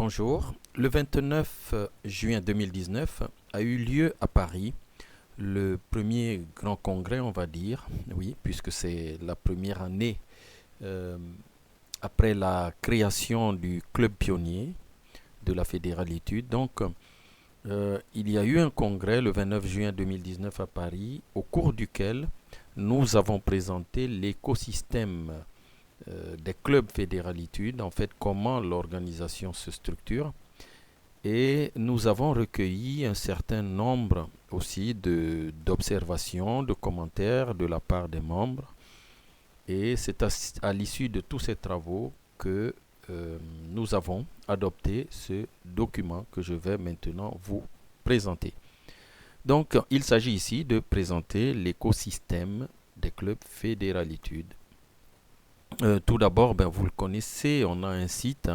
Bonjour. Le 29 juin 2019 a eu lieu à Paris le premier grand congrès, on va dire, oui, puisque c'est la première année euh, après la création du club pionnier de la Fédéralitude. Donc, il y a eu un congrès le 29 juin 2019 à Paris, au cours duquel nous avons présenté l'écosystème des clubs Fédéralitude, en fait, comment l'organisation se structure. Et nous avons recueilli un certain nombre aussi d'observations, de commentaires de la part des membres. Et c'est à l'issue de tous ces travaux que nous avons adopté ce document que je vais maintenant vous présenter. Donc, il s'agit ici de présenter l'écosystème des clubs Fédéralitude. Tout d'abord, vous le connaissez, on a un site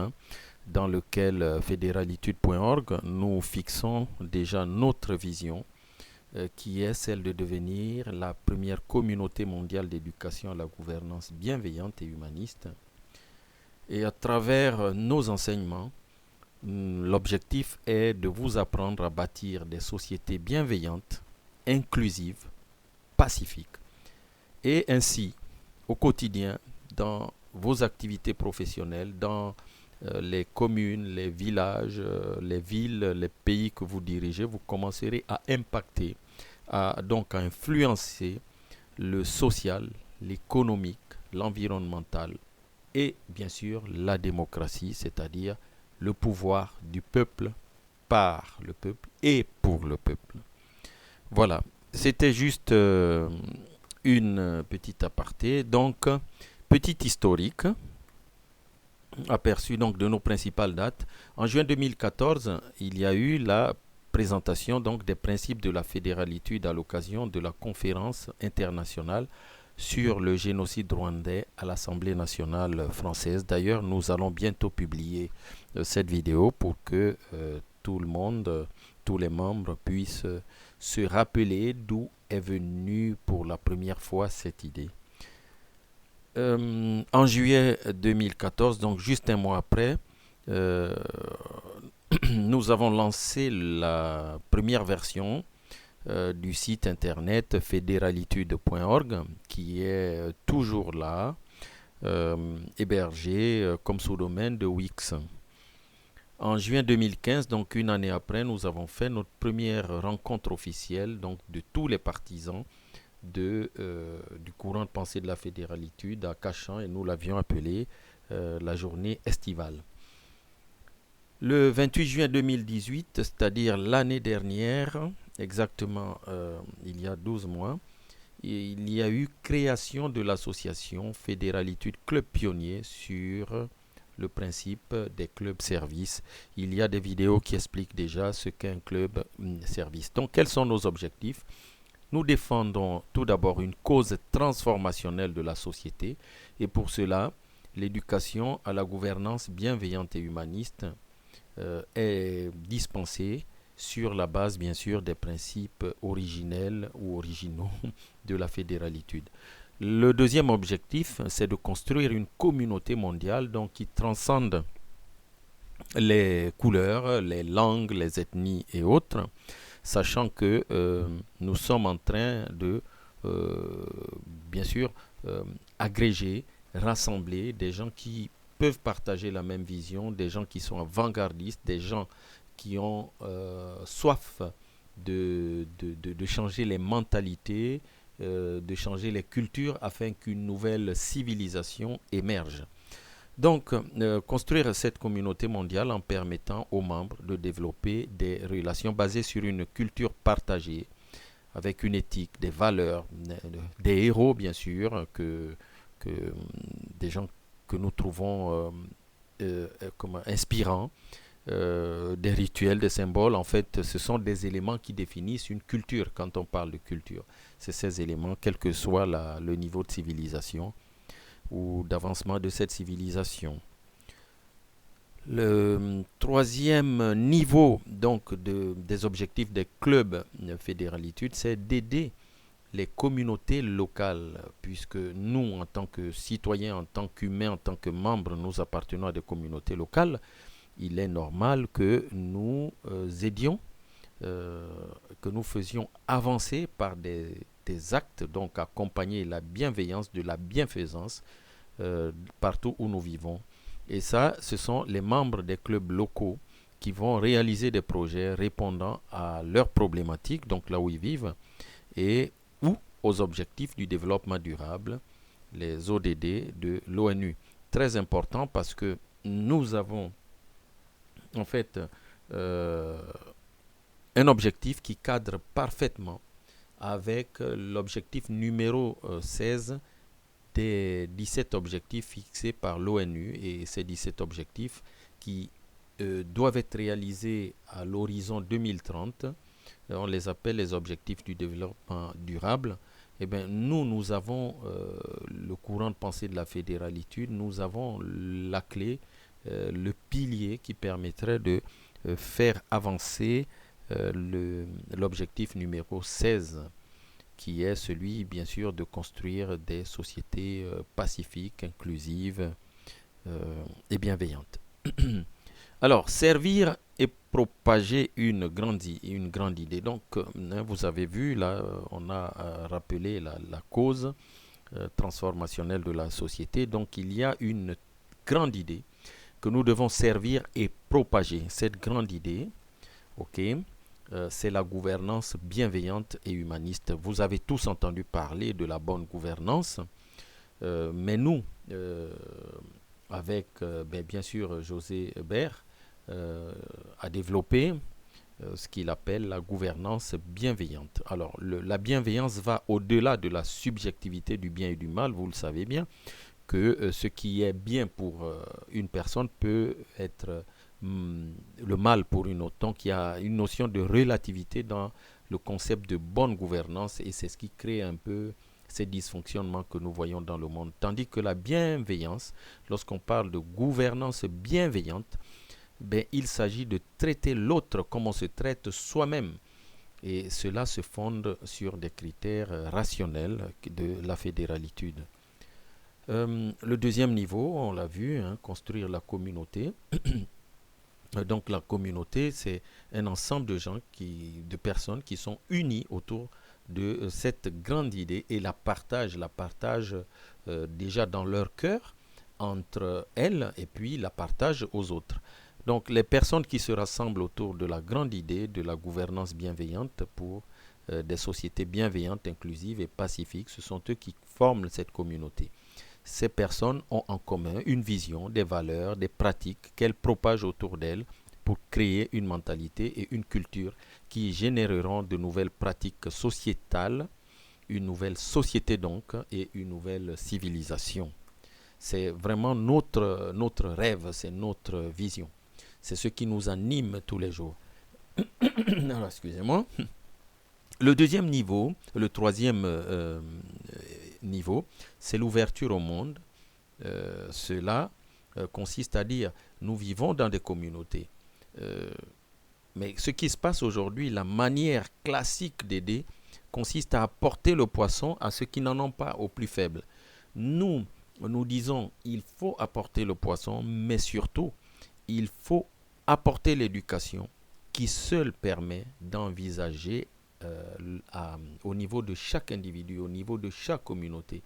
dans lequel fédéralitude.org, nous fixons déjà notre vision qui est celle de devenir la première communauté mondiale d'éducation à la gouvernance bienveillante et humaniste. Et à travers nos enseignements, l'objectif est de vous apprendre à bâtir des sociétés bienveillantes, inclusives, pacifiques. Et ainsi, au quotidien, dans vos activités professionnelles, dans les communes, les villages, les villes, les pays que vous dirigez, vous commencerez à impacter, donc à influencer le social, l'économique, l'environnemental et bien sûr la démocratie, c'est-à-dire le pouvoir du peuple par le peuple et pour le peuple. Voilà, c'était juste une petite aparté. Donc, petit historique aperçu donc de nos principales dates. En juin 2014, il y a eu la présentation donc des principes de la fédéralitude à l'occasion de la conférence internationale sur le génocide rwandais à l'Assemblée nationale française. D'ailleurs, nous allons bientôt publier cette vidéo pour que tout le monde, tous les membres puissent se rappeler d'où est venue pour la première fois cette idée. En juillet 2014, donc juste un mois après, nous avons lancé la première version du site internet fédéralitude.org qui est toujours là, hébergé comme sous-domaine de Wix. En juin 2015, donc une année après, nous avons fait notre première rencontre officielle donc, de tous les partisans du courant de pensée de la fédéralitude à Cachan et nous l'avions appelé la journée estivale. Le 28 juin 2018, c'est-à-dire l'année dernière, exactement il y a 12 mois, il y a eu création de l'association Fédéralitude Club Pionnier sur le principe des clubs services. Il y a des vidéos qui expliquent déjà ce qu'est un club service. Donc, quels sont nos objectifs ? Nous défendons tout d'abord une cause transformationnelle de la société et pour cela, l'éducation à la gouvernance bienveillante et humaniste est dispensée sur la base bien sûr des principes originels ou originaux de la fédéralitude. Le deuxième objectif, c'est de construire une communauté mondiale donc, qui transcende les couleurs, les langues, les ethnies et autres, sachant que nous sommes en train de, bien sûr, agréger, rassembler des gens qui peuvent partager la même vision, des gens qui sont avant-gardistes, des gens qui ont soif de changer les mentalités, de changer les cultures afin qu'une nouvelle civilisation émerge. Donc, construire cette communauté mondiale en permettant aux membres de développer des relations basées sur une culture partagée, avec une éthique, des valeurs, des héros bien sûr, que des gens que nous trouvons inspirants, des rituels, des symboles. En fait, ce sont des éléments qui définissent une culture quand on parle de culture. C'est ces éléments, quel que soit le niveau de civilisation ou d'avancement de cette civilisation. Le troisième niveau donc des objectifs des clubs fédéralitude, c'est d'aider les communautés locales, puisque nous, en tant que citoyens, en tant qu'humains, en tant que membres, nous appartenons à des communautés locales. il est normal que nous aidions, que nous faisions avancer par des actes, donc accompagner la bienveillance de la bienfaisance partout où nous vivons. Et ça, ce sont les membres des clubs locaux qui vont réaliser des projets répondant à leurs problématiques, donc là où ils vivent, et ou aux objectifs du développement durable, les ODD de l'ONU. Très important parce que nous avons en fait euh, un objectif qui cadre parfaitement avec l'objectif numéro 16 des 17 objectifs fixés par l'ONU, et ces 17 objectifs qui doivent être réalisés à l'horizon 2030. On les appelle les objectifs du développement durable. Eh bien, nous avons le courant de pensée de la fédéralitude, nous avons la clé, le pilier qui permettrait de faire avancer l'objectif numéro 16, qui est celui, bien sûr, de construire des sociétés pacifiques, inclusives et bienveillantes. Alors, servir et propager une grande idée. Donc, vous avez vu, là, on a rappelé la cause transformationnelle de la société. Donc, il y a une grande idée que nous devons servir et propager. Cette grande idée, ok, c'est la gouvernance bienveillante et humaniste. Vous avez tous entendu parler de la bonne gouvernance, mais nous, avec bien sûr José Hébert, a développé ce qu'il appelle la gouvernance bienveillante. Alors, la bienveillance va au-delà de la subjectivité du bien et du mal, vous le savez bien, que ce qui est bien pour une personne peut être le mal pour une autre. Donc, il y a une notion de relativité dans le concept de bonne gouvernance, et c'est ce qui crée un peu ces dysfonctionnements que nous voyons dans le monde. Tandis que la bienveillance, lorsqu'on parle de gouvernance bienveillante, ben, il s'agit de traiter l'autre comme on se traite soi-même. Et cela se fonde sur des critères rationnels de la fédéralitude. Le deuxième niveau, on l'a vu, hein, construire la communauté. Donc la communauté, c'est un ensemble de gens, de personnes qui sont unies autour de cette grande idée et la partagent déjà dans leur cœur entre elles, et puis la partagent aux autres. Donc les personnes qui se rassemblent autour de la grande idée de la gouvernance bienveillante pour des sociétés bienveillantes, inclusives et pacifiques, ce sont eux qui forment cette communauté. Ces personnes ont en commun une vision, des valeurs, des pratiques qu'elles propagent autour d'elles pour créer une mentalité et une culture qui généreront de nouvelles pratiques sociétales, une nouvelle société donc, et une nouvelle civilisation. C'est vraiment notre rêve, c'est notre vision. C'est ce qui nous anime tous les jours. Alors, excusez-moi. Le deuxième niveau, le troisième niveau, c'est l'ouverture au monde. Cela consiste à dire, nous vivons dans des communautés. Mais ce qui se passe aujourd'hui, la manière classique d'aider, consiste à apporter le poisson à ceux qui n'en ont pas, aux plus faibles. Nous disons, il faut apporter le poisson, mais surtout, il faut apporter l'éducation qui seule permet d'envisager au niveau de chaque individu, au niveau de chaque communauté,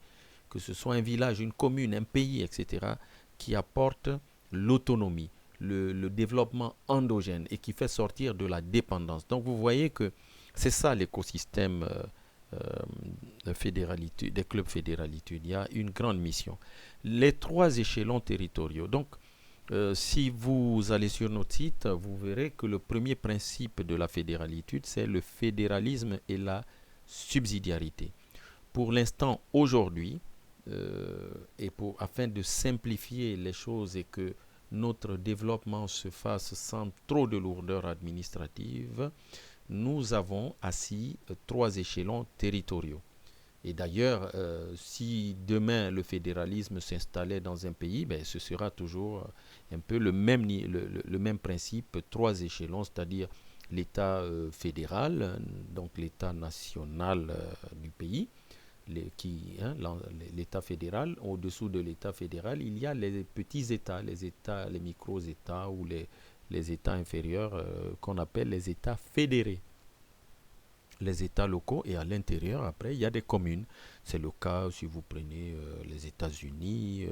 que ce soit un village, une commune, un pays, etc., qui apporte l'autonomie, le développement endogène et qui fait sortir de la dépendance. Donc vous voyez que c'est ça l'écosystème des clubs fédéralitude. Il y a une grande mission. Les trois échelons territoriaux. Donc, si vous allez sur notre site, vous verrez que le premier principe de la fédéralitude, c'est le fédéralisme et la subsidiarité. Pour l'instant, aujourd'hui, afin de simplifier les choses et que notre développement se fasse sans trop de lourdeur administrative, nous avons assis trois échelons territoriaux. Et d'ailleurs, si demain le fédéralisme s'installait dans un pays, ben, ce sera toujours un peu le même principe, trois échelons, c'est-à-dire l'État fédéral, donc l'État national du pays, l'État fédéral. Au-dessous de l'État fédéral, il y a les petits États, les micro-États ou les États inférieurs qu'on appelle les États fédérés, les États locaux, et à l'intérieur, après, il y a des communes. C'est le cas si vous prenez les États-Unis,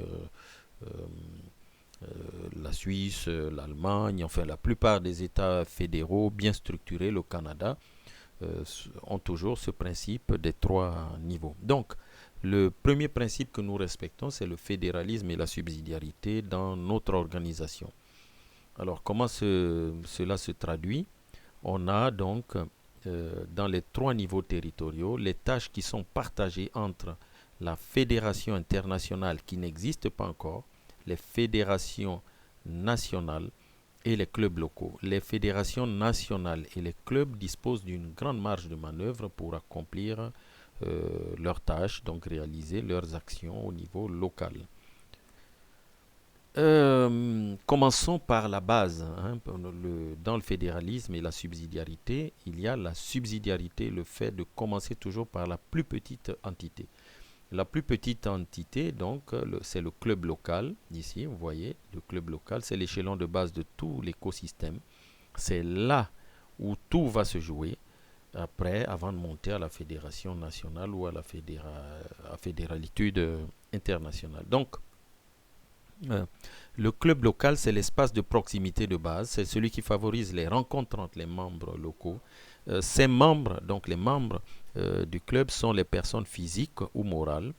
la Suisse, l'Allemagne, enfin la plupart des États fédéraux bien structurés, le Canada, ont toujours ce principe des trois niveaux. Donc, le premier principe que nous respectons, c'est le fédéralisme et la subsidiarité dans notre organisation. Alors, comment cela se traduit? On a donc dans les trois niveaux territoriaux les tâches qui sont partagées entre la fédération internationale qui n'existe pas encore, les fédérations nationales et les clubs locaux. Les fédérations nationales et les clubs disposent d'une grande marge de manœuvre pour accomplir leurs tâches, donc réaliser leurs actions au niveau local. Commençons par la base. Dans le fédéralisme et la subsidiarité, il y a la subsidiarité, le fait de commencer toujours par la plus petite entité. La plus petite entité, donc, c'est le club local. Ici, vous voyez, le club local, c'est l'échelon de base de tout l'écosystème. C'est là où tout va se jouer, après, avant de monter à la fédération nationale ou à la fédéralitude internationale. Donc, le club local, c'est l'espace de proximité de base. C'est celui qui favorise les rencontres entre les membres locaux. Ces membres, donc les membres du club, sont les personnes physiques ou morales,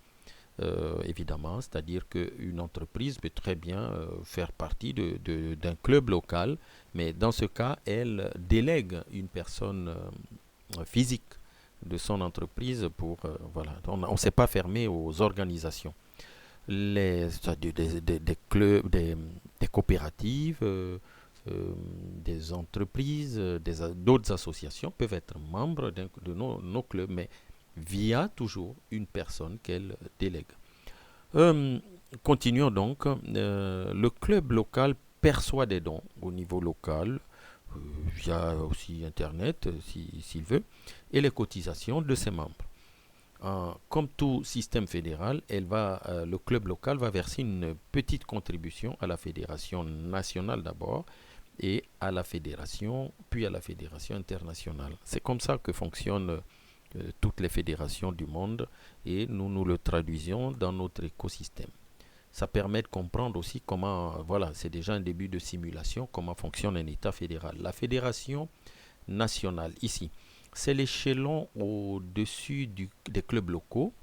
évidemment. C'est-à-dire qu'une entreprise peut très bien faire partie d'un club local, mais dans ce cas, elle délègue une personne physique de son entreprise pour... voilà. On ne s'est pas fermé aux organisations. Des clubs, des coopératives, des entreprises, d'autres associations peuvent être membres de nos clubs, mais via toujours une personne qu'elles délèguent. Continuons donc. Le club local perçoit des dons au niveau local, via aussi Internet, s'il veut, et les cotisations de ses membres. Comme tout système fédéral, le club local va verser une petite contribution à la fédération nationale d'abord, et à la fédération, puis à la fédération internationale. C'est comme ça que fonctionnent toutes les fédérations du monde, et nous le traduisons dans notre écosystème. Ça permet de comprendre aussi comment, voilà, c'est déjà un début de simulation, comment fonctionne un État fédéral. La fédération nationale, ici, c'est l'échelon au-dessus des clubs locaux.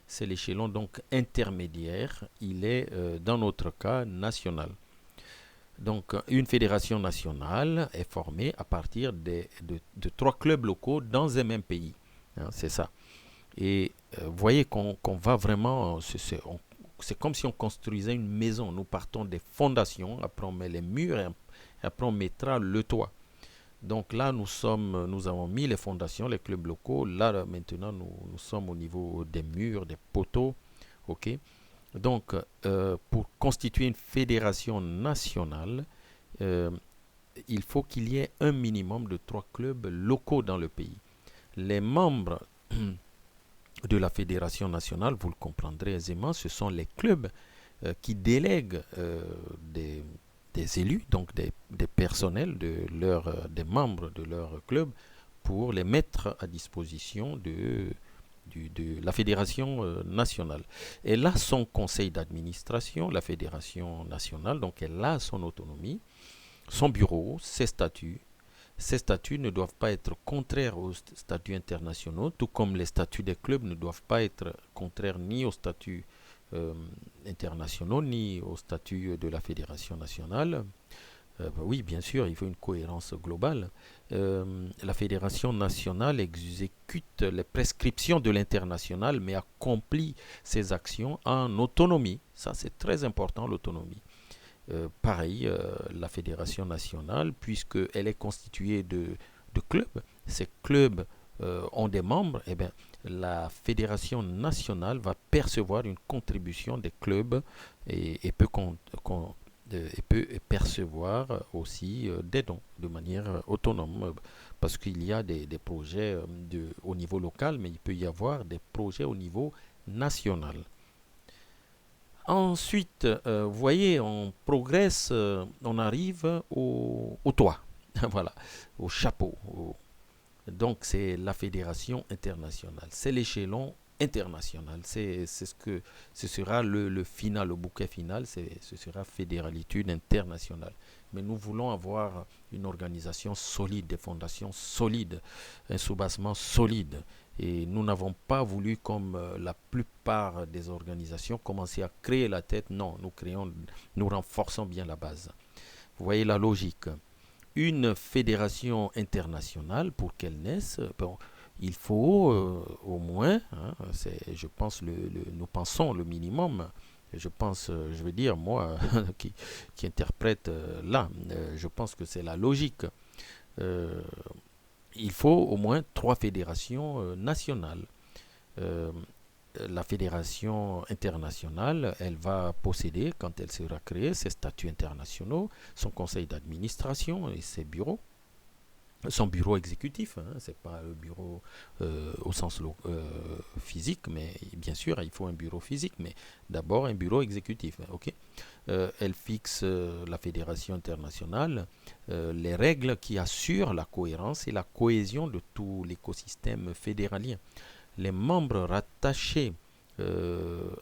C'est l'échelon donc intermédiaire. Il est, dans notre cas, national. Donc, une fédération nationale est formée à partir de trois clubs locaux dans un même pays. C'est ça. Et vous voyez qu'on va vraiment... C'est comme si on construisait une maison. Nous partons des fondations, après on met les murs, et après on mettra le toit. Donc là, nous avons mis les fondations, les clubs locaux. Là, maintenant, nous sommes au niveau des murs, des poteaux. OK? Donc, pour constituer une fédération nationale, il faut qu'il y ait un minimum de 3 clubs locaux dans le pays. Les membres de la fédération nationale, vous le comprendrez aisément, ce sont les clubs qui délèguent des élus, donc des personnels, des membres de leur club, pour les mettre à disposition de la fédération nationale. Elle a son conseil d'administration, la fédération nationale, donc elle a son autonomie, son bureau, ses statuts. Ces statuts ne doivent pas être contraires aux statuts internationaux, tout comme les statuts des clubs ne doivent pas être contraires ni aux statuts internationaux, ni aux statuts de la fédération nationale. Oui, bien sûr, il faut une cohérence globale. La fédération nationale exécute les prescriptions de l'international, mais accomplit ses actions en autonomie. Ça, c'est très important, l'autonomie. Pareil, la fédération nationale, puisqu'elle est constituée de clubs, ces clubs ont des membres, eh bien, la fédération nationale va percevoir une contribution des clubs et peut et peut percevoir aussi des dons de manière autonome, parce qu'il y a des projets au niveau local, mais il peut y avoir des projets au niveau national. Ensuite, vous voyez, on progresse, on arrive au toit, voilà, au chapeau. Donc, c'est la fédération internationale, c'est l'échelon international. Ce sera le final, le bouquet final, ce sera fédéralitude internationale. Mais nous voulons avoir une organisation solide, des fondations solides, un soubassement solide. Et nous n'avons pas voulu, comme la plupart des organisations, commencer à créer la tête. Non, nous renforçons bien la base. Vous voyez la logique. Une fédération internationale, pour qu'elle naisse, bon, il faut au moins, hein, je pense, nous pensons le minimum. Je pense, je veux dire, moi, qui interprète là, je pense que c'est la logique. Euh, il faut au moins trois fédérations nationales. Euh, la fédération internationale, elle va posséder, quand elle sera créée, ses statuts internationaux, son conseil d'administration et ses bureaux, son bureau exécutif, hein, c'est pas le bureau au sens physique, mais bien sûr, il faut un bureau physique, mais d'abord un bureau exécutif. Ok. Elle fixe, la fédération internationale, les règles qui assurent la cohérence et la cohésion de tout l'écosystème fédéralien. Les membres rattachés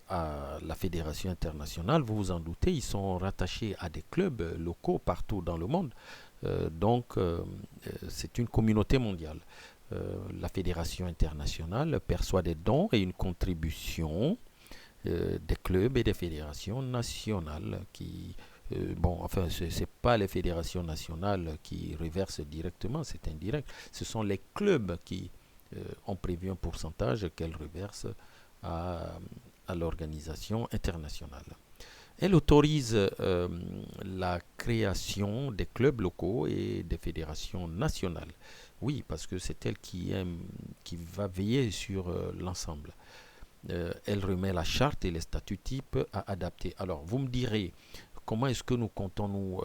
à la fédération internationale, vous vous en doutez, ils sont rattachés à des clubs locaux partout dans le monde. C'est une communauté mondiale. La fédération internationale perçoit des dons et une contribution des clubs et des fédérations nationales bon, enfin, ce n'est pas les fédérations nationales qui reversent directement, c'est indirect. Ce sont les clubs qui ont prévu un pourcentage qu'elles reversent à, à l'organisation internationale. Elle autorise la création des clubs locaux et des fédérations nationales. Oui, parce que c'est elle qui va veiller sur l'ensemble. Elle remet la charte et les statuts types à adapter. Alors, vous me direz, comment est-ce que nous comptons nous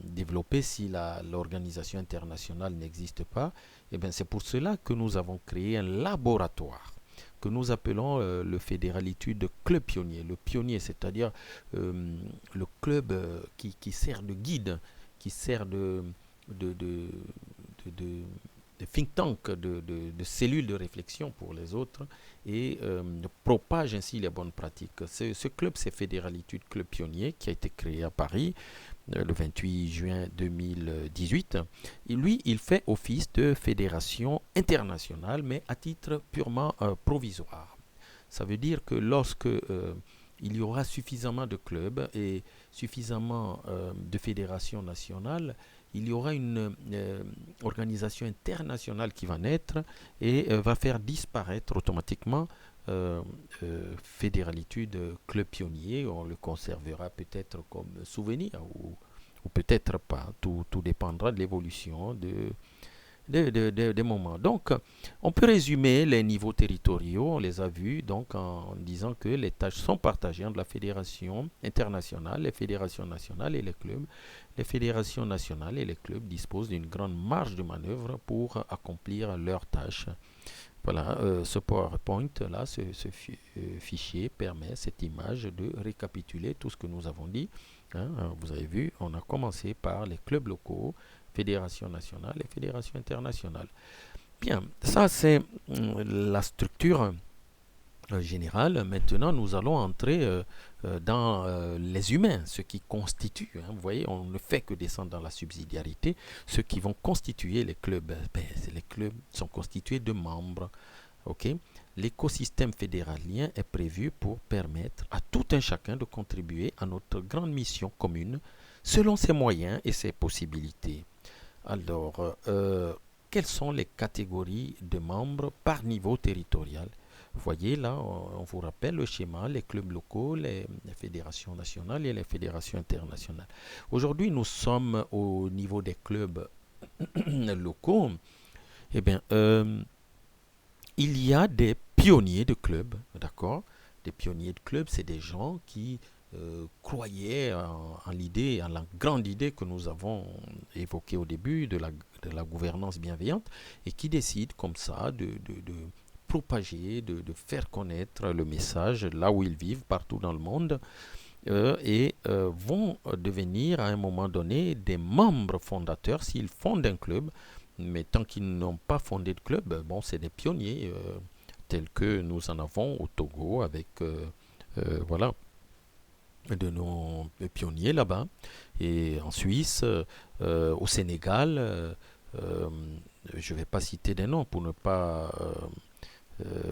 développer si l'organisation internationale n'existe pas? Eh bien, c'est pour cela que nous avons créé un laboratoire que nous appelons le Fédéralitude Club Pionnier. Le pionnier, c'est-à-dire le club qui sert de guide, qui sert de, de, de, de think tank, de cellules de réflexion pour les autres et propage ainsi les bonnes pratiques. Ce club, c'est Fédéralitude Club Pionnier qui a été créé à Paris le 28 juin 2018. Et lui, il fait office de fédération internationale, mais à titre purement provisoire. Ça veut dire que lorsque il y aura suffisamment de clubs et suffisamment de fédérations nationales, il y aura une organisation internationale qui va naître et va faire disparaître automatiquement Fédéralitude Club Pionnier. On le conservera peut-être comme souvenir ou peut-être pas. Tout dépendra de l'évolution des moments. Donc, on peut résumer les niveaux territoriaux, on les a vus, donc en disant que les tâches sont partagées entre la fédération internationale, les fédérations nationales et les clubs. Les fédérations nationales et les clubs disposent d'une grande marge de manœuvre pour accomplir leurs tâches. Voilà, ce PowerPoint, là, ce fichier permet, cette image, de récapituler tout ce que nous avons dit. Hein. Vous avez vu, on a commencé par les clubs locaux, fédération nationale et fédération internationale. Bien, ça c'est la structure générale. Maintenant, nous allons entrer dans les humains, ce qui constitue, hein, vous voyez, on ne fait que descendre dans la subsidiarité, ceux qui vont constituer les clubs. Les clubs sont constitués de membres. Okay. L'écosystème fédéralien est prévu pour permettre à tout un chacun de contribuer à notre grande mission commune selon ses moyens et ses possibilités. Alors, quelles sont les catégories de membres par niveau territorial? Vous voyez là, on vous rappelle le schéma, les clubs locaux, les fédérations nationales et les fédérations internationales. Aujourd'hui, nous sommes au niveau des clubs locaux. Eh bien, il y a des pionniers de clubs, d'accord? Des pionniers de clubs, c'est des gens qui croyait en l'idée, en la grande idée que nous avons évoquée au début de la gouvernance bienveillante et qui décide comme ça de propager, de faire connaître le message là où ils vivent, partout dans le monde, et vont devenir à un moment donné des membres fondateurs s'ils fondent un club. Mais tant qu'ils n'ont pas fondé de club, bon, c'est des pionniers tels que nous en avons au Togo avec voilà, de nos pionniers là-bas, et en Suisse, au Sénégal. Euh, je ne vais pas citer des noms pour ne pas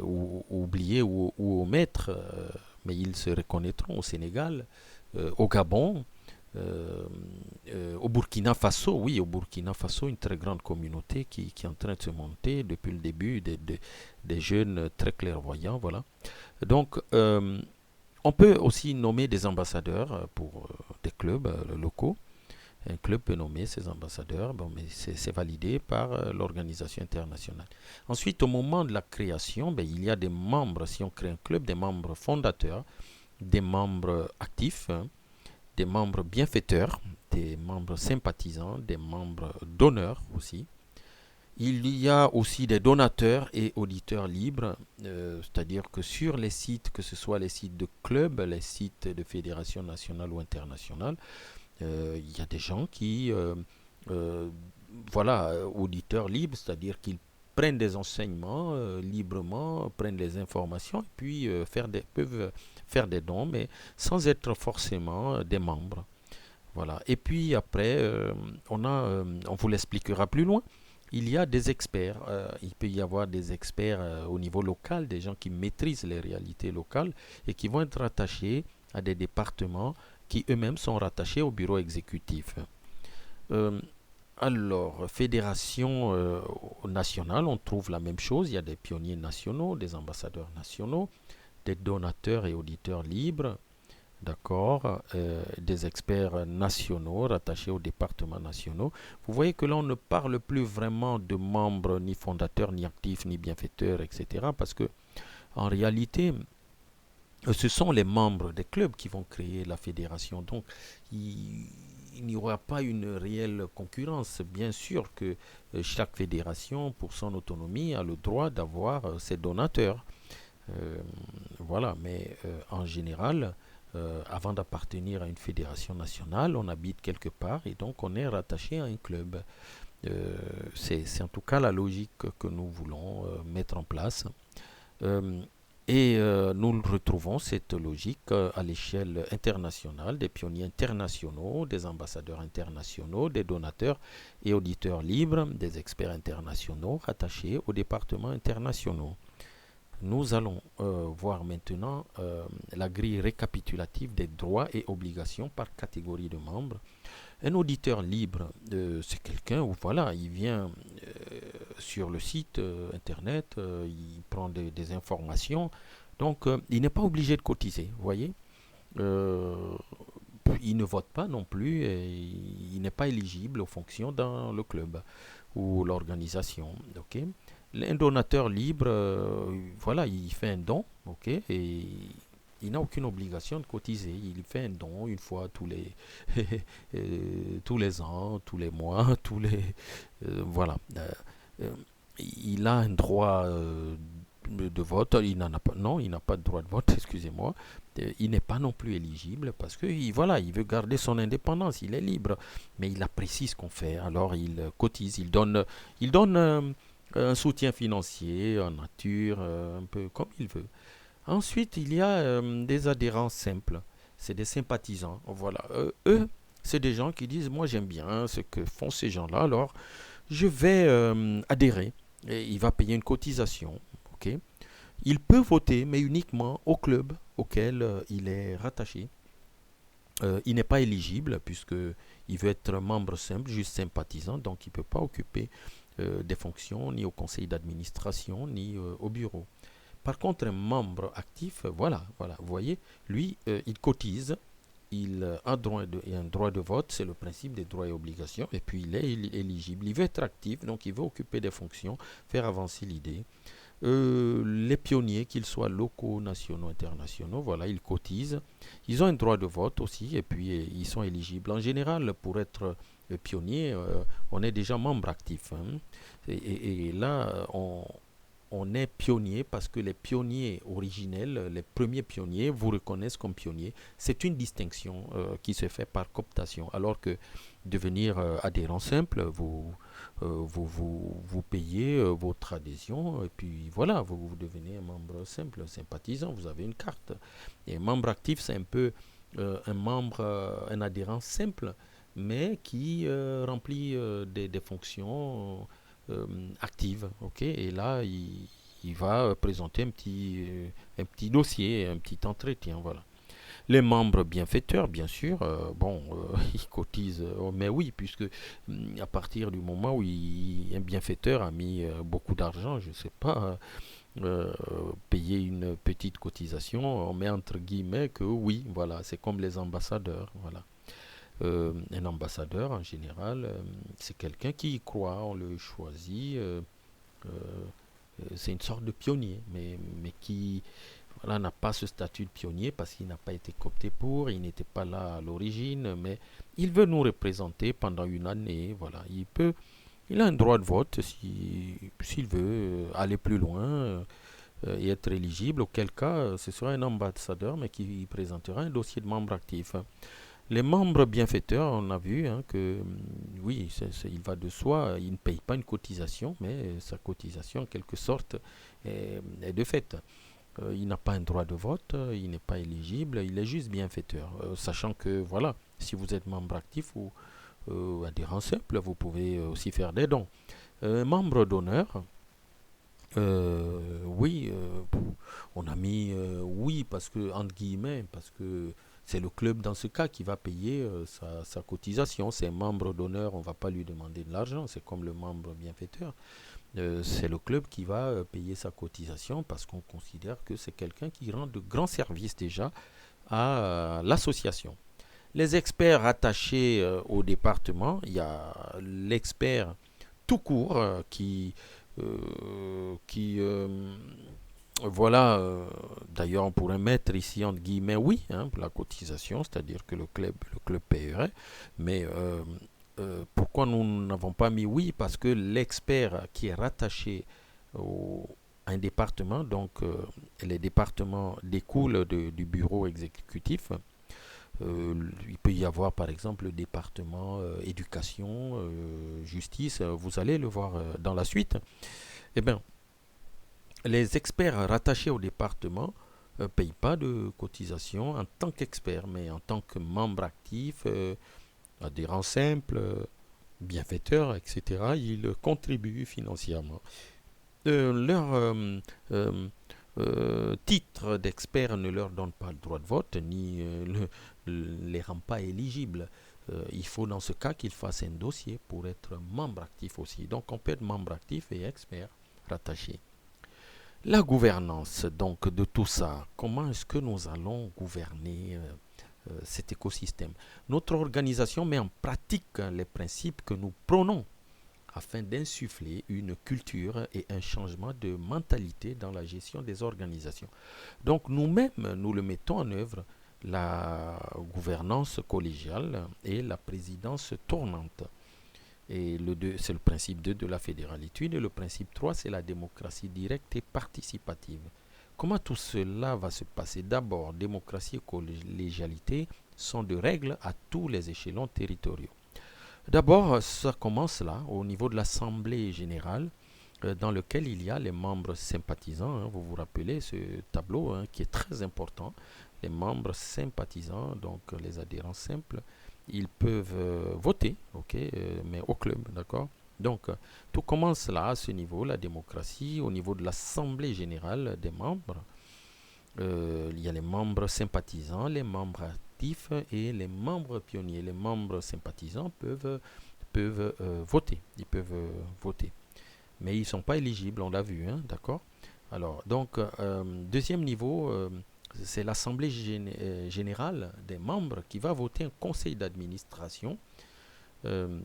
oublier ou omettre, mais ils se reconnaîtront au Sénégal, au Gabon, au Burkina Faso. Oui, au Burkina Faso, une très grande communauté qui est en train de se monter depuis le début, des jeunes très clairvoyants. Voilà. Donc, on peut aussi nommer des ambassadeurs pour des clubs locaux. Un club peut nommer ses ambassadeurs, bon, mais c'est validé par l'organisation internationale. Ensuite, au moment de la création, ben, il y a des membres, si on crée un club, des membres fondateurs, des membres actifs, hein, des membres bienfaiteurs, des membres sympathisants, des membres donneurs aussi. Il y a aussi des donateurs et auditeurs libres, c'est-à-dire que sur les sites, que ce soit les sites de clubs, les sites de fédérations nationales ou internationales, il y a des gens qui, euh, voilà, auditeurs libres, c'est-à-dire qu'ils prennent des enseignements librement, prennent les informations et puis peuvent faire des dons, mais sans être forcément des membres. Voilà. Et puis après, on vous l'expliquera plus loin. Il y a des experts. Il peut y avoir des experts au niveau local, des gens qui maîtrisent les réalités locales et qui vont être rattachés à des départements qui eux-mêmes sont rattachés au bureau exécutif. Euh, alors, fédération nationale, on trouve la même chose. Il y a des pionniers nationaux, des ambassadeurs nationaux, des donateurs et auditeurs libres, d'accord, des experts nationaux rattachés aux départements nationaux. Vous voyez que là, on ne parle plus vraiment de membres ni fondateurs, ni actifs, ni bienfaiteurs, etc. Parce que, en réalité, ce sont les membres des clubs qui vont créer la fédération. Donc, il n'y aura pas une réelle concurrence. Bien sûr que chaque fédération, pour son autonomie, a le droit d'avoir ses donateurs. Euh, voilà, mais en général, avant d'appartenir à une fédération nationale, on habite quelque part et donc on est rattaché à un club. C'est en tout cas la logique que nous voulons mettre en place. Euh, nous retrouvons cette logique à l'échelle internationale, des pionniers internationaux, des ambassadeurs internationaux, des donateurs et auditeurs libres, des experts internationaux rattachés aux départements internationaux. Nous allons voir maintenant la grille récapitulative des droits et obligations par catégorie de membres. Un auditeur libre, c'est quelqu'un où voilà, il vient sur le site internet, il prend des informations, donc il n'est pas obligé de cotiser, vous voyez. Euh, il ne vote pas non plus et il n'est pas éligible aux fonctions dans le club ou l'organisation. Ok. Un donateur libre, voilà, il fait un don, ok, et il n'a aucune obligation de cotiser. Il fait un don une fois tous les ans, tous les mois, voilà. Euh, il a un droit de vote. Il n'en a pas. Non, il n'a pas de droit de vote. Excusez-moi. Il n'est pas non plus éligible parce que voilà, il veut garder son indépendance. Il est libre, mais il apprécie ce qu'on fait. Alors il cotise, il donne un soutien financier en nature, un peu comme il veut. Ensuite, il y a des adhérents simples. C'est des sympathisants. Voilà. Eux, c'est des gens qui disent, moi j'aime bien ce que font ces gens-là, alors je vais adhérer. Et il va payer une cotisation. Ok. Il peut voter, mais uniquement au club auquel il est rattaché. Il n'est pas éligible puisque il veut être membre simple, juste sympathisant, donc il ne peut pas occuper des fonctions ni au conseil d'administration ni au bureau. Par contre, un membre actif, voilà, vous voyez, lui, il cotise, il a un droit de vote, c'est le principe des droits et obligations, et puis il est éligible, il veut être actif, donc il veut occuper des fonctions, faire avancer l'idée. Les pionniers, qu'ils soient locaux, nationaux, internationaux, voilà, ils cotisent. Ils ont un droit de vote aussi et puis ils sont éligibles. En général, pour être pionnier, on est déjà membre actif, hein. Et là, on est pionnier parce que les pionniers originels, les premiers pionniers, vous reconnaissent comme pionniers. C'est une distinction qui se fait par cooptation, alors que devenir adhérent simple, vous payez votre adhésion et puis voilà, vous devenez un membre simple, sympathisant, vous avez une carte. Et membre actif, c'est un peu un membre, un adhérent simple, mais qui remplit des fonctions active, ok. Et là, il va présenter un petit dossier, un petit entretien, voilà. Les membres bienfaiteurs, bien sûr, bon, ils cotisent, mais oui, puisque à partir du moment où un bienfaiteur a mis beaucoup d'argent, je ne sais pas, payer une petite cotisation, on met entre guillemets que oui, voilà, c'est comme les ambassadeurs, voilà. Un ambassadeur, en général, c'est quelqu'un qui y croit, on le choisit, euh, c'est une sorte de pionnier, mais qui voilà, n'a pas ce statut de pionnier parce qu'il n'a pas été coopté pour, il n'était pas là à l'origine, mais il veut nous représenter pendant une année, voilà, il a un droit de vote s'il veut aller plus loin et être éligible, auquel cas ce sera un ambassadeur, mais qui présentera un dossier de membre actif. Les membres bienfaiteurs, on a vu hein, que oui, il va de soi, il ne paye pas une cotisation, mais sa cotisation en quelque sorte est de fait. Il n'a pas un droit de vote, il n'est pas éligible, il est juste bienfaiteur. Sachant que voilà, si vous êtes membre actif ou adhérent simple, vous pouvez aussi faire des dons. Membre d'honneur, oui, on a mis oui parce que, entre guillemets, parce que c'est le club dans ce cas qui va payer sa cotisation. C'est un membre d'honneur, on ne va pas lui demander de l'argent, c'est comme le membre bienfaiteur. C'est le club qui va payer sa cotisation parce qu'on considère que c'est quelqu'un qui rend de grands services déjà à l'association. Les experts attachés au département, il y a l'expert tout court qui voilà, d'ailleurs on pourrait mettre ici entre guillemets oui, hein, pour la cotisation, c'est-à-dire que le club paierait, mais pourquoi nous n'avons pas mis oui? Parce que l'expert qui est rattaché au, à un département, donc les départements découlent du bureau exécutif. Il peut y avoir par exemple le département éducation, justice, vous allez le voir dans la suite. Eh bien, les experts rattachés au département ne payent pas de cotisation en tant qu'experts, mais en tant que membres actifs, adhérents simples, bienfaiteurs, etc., ils contribuent financièrement. Leur titre d'expert ne leur donne pas le droit de vote, ni les rend pas éligibles. Il faut dans ce cas qu'ils fassent un dossier pour être membre actif aussi. Donc on peut être membre actif et expert rattaché. La gouvernance donc de tout ça, comment est-ce que nous allons gouverner cet écosystème? Notre organisation met en pratique les principes que nous prônons afin d'insuffler une culture et un changement de mentalité dans la gestion des organisations. Donc nous-mêmes, nous le mettons en œuvre, la gouvernance collégiale et la présidence tournante. Et le 2, c'est le principe 2 de la fédéralité. Et le principe 3, c'est la démocratie directe et participative. Comment tout cela va se passer? D'abord, démocratie et collégialité sont de règles à tous les échelons territoriaux. D'abord, ça commence là, au niveau de l'Assemblée générale, dans lequel il y a les membres sympathisants. Hein, vous vous rappelez ce tableau hein, qui est très important. Les membres sympathisants, donc les adhérents simples, ils peuvent voter, ok, mais au club, d'accord. Donc, tout commence là, à ce niveau, la démocratie, au niveau de l'Assemblée générale des membres. Il y a les membres sympathisants, les membres actifs et les membres pionniers. Les membres sympathisants peuvent voter. Ils peuvent voter. Mais ils ne sont pas éligibles, on l'a vu, hein, d'accord. Alors, donc, deuxième niveau, c'est l'Assemblée générale des membres qui va voter un conseil d'administration. Euh,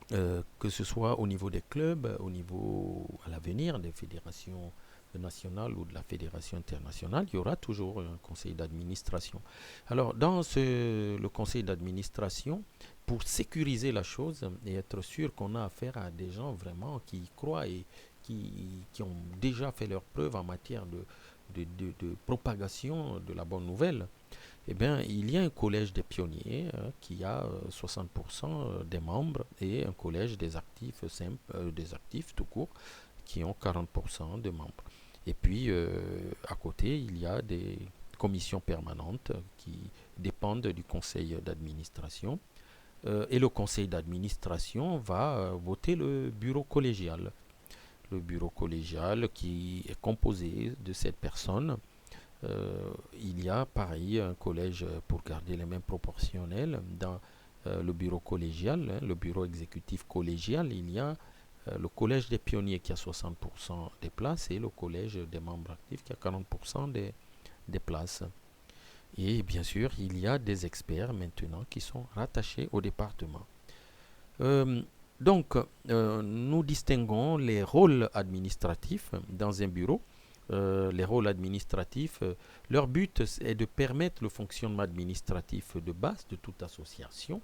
que ce soit au niveau des clubs, au niveau à l'avenir des fédérations nationales ou de la fédération internationale, il y aura toujours un conseil d'administration. Alors, le conseil d'administration, pour sécuriser la chose et être sûr qu'on a affaire à des gens vraiment qui y croient et qui ont déjà fait leurs preuves en matière de propagation de la bonne nouvelle, eh bien, il y a un collège des pionniers qui a 60% des membres et un collège des actifs simples, des actifs tout court, qui ont 40% de membres. Et puis, à côté, il y a des commissions permanentes qui dépendent du conseil d'administration. Et le conseil d'administration va voter le bureau collégial. Le bureau collégial qui est composé de 7 personnes. Il y a pareil un collège pour garder les mêmes proportionnels dans le bureau collégial, le bureau exécutif collégial. Il y a le collège des pionniers qui a 60% des places et le collège des membres actifs qui a 40% des places. Et bien sûr, il y a des experts maintenant qui sont rattachés au département. Euh, donc, nous distinguons les rôles administratifs dans un bureau. Les rôles administratifs, leur but est de permettre le fonctionnement administratif de base de toute association.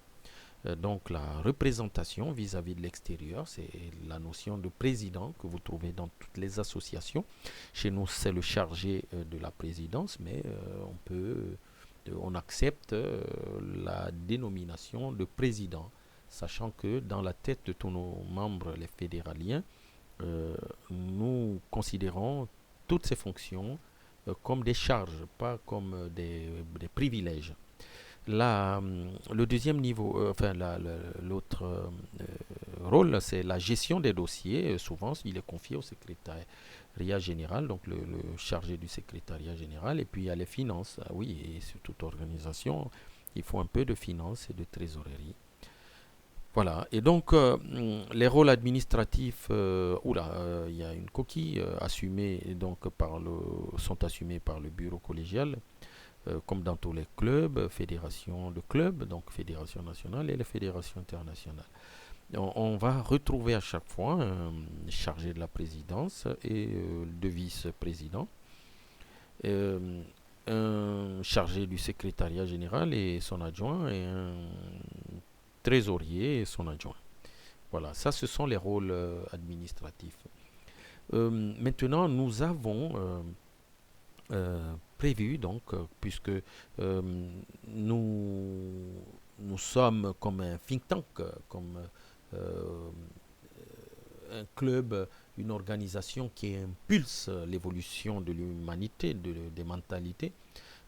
Donc la représentation vis-à-vis de l'extérieur, c'est la notion de président que vous trouvez dans toutes les associations. Chez nous, c'est le chargé de la présidence, mais on accepte la dénomination de président, sachant que dans la tête de tous nos membres, les fédéraliens, nous considérons toutes ces fonctions comme des charges, pas comme des privilèges. Le deuxième niveau, l'autre rôle, c'est la gestion des dossiers. Souvent, il est confié au secrétariat général, donc le chargé du secrétariat général. Et puis, il y a les finances. Ah oui, et sur toute organisation, il faut un peu de finances et de trésorerie. Voilà, et donc les rôles administratifs, il y a une coquille assumée donc sont assumés par le bureau collégial, comme dans tous les clubs, fédération de clubs, donc fédération nationale et les fédérations internationales. On va retrouver à chaque fois un chargé de la présidence et deux vice-présidents, euh, un chargé du secrétariat général et son adjoint, et un trésorier et son adjoint. Voilà, ça ce sont les rôles administratifs. Maintenant, nous avons prévu, donc, puisque nous sommes comme un think tank, comme euh, un club, une organisation qui impulse l'évolution de l'humanité, des mentalités.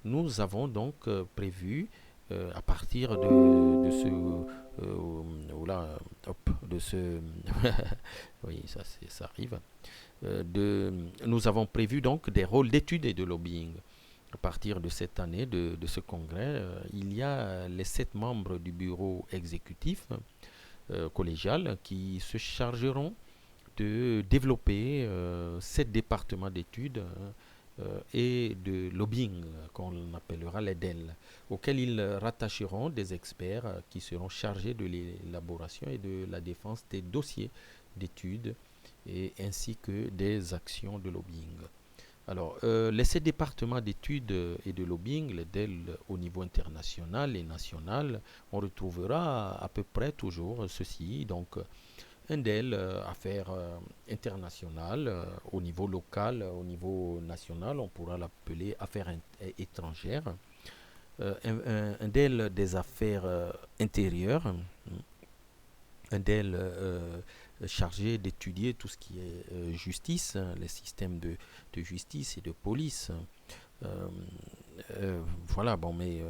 Nous avons donc prévu, à partir de ce de ce oui, ça arrive. Nous avons prévu donc des rôles d'études et de lobbying. À partir de cette année, de ce congrès, il y a les 7 membres du bureau exécutif collégial qui se chargeront de développer 7 départements d'études et de lobbying, qu'on appellera les DEL, auxquels ils rattacheront des experts qui seront chargés de l'élaboration et de la défense des dossiers d'études et ainsi que des actions de lobbying. Alors, les 7 départements d'études et de lobbying, les DEL au niveau international et national, on retrouvera à peu près toujours ceci. Donc, un DEL, affaires internationales, au niveau local, au niveau national, on pourra l'appeler affaires étrangères. Un DEL des affaires intérieures, un DEL chargé d'étudier tout ce qui est justice, les systèmes de justice et de police. Euh, voilà, bon, mais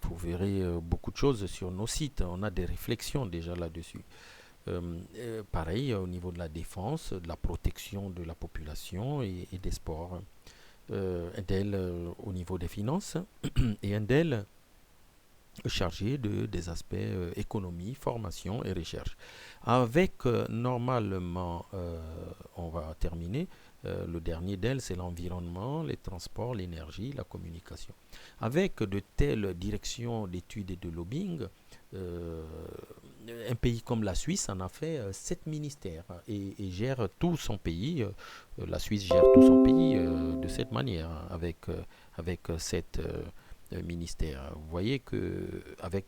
vous verrez beaucoup de choses sur nos sites. On a des réflexions déjà là-dessus. Pareil, au niveau de la défense, de la protection de la population et des sports. Un DEL au niveau des finances et un DEL chargé des aspects économie, formation et recherche. Avec, normalement, on va terminer, le dernier DEL, c'est l'environnement, les transports, l'énergie, la communication. Avec de telles directions d'études et de lobbying, un pays comme la Suisse en a fait 7 ministères et gère tout son pays. La Suisse gère tout son pays de cette manière, avec 7 ministères. Vous voyez que avec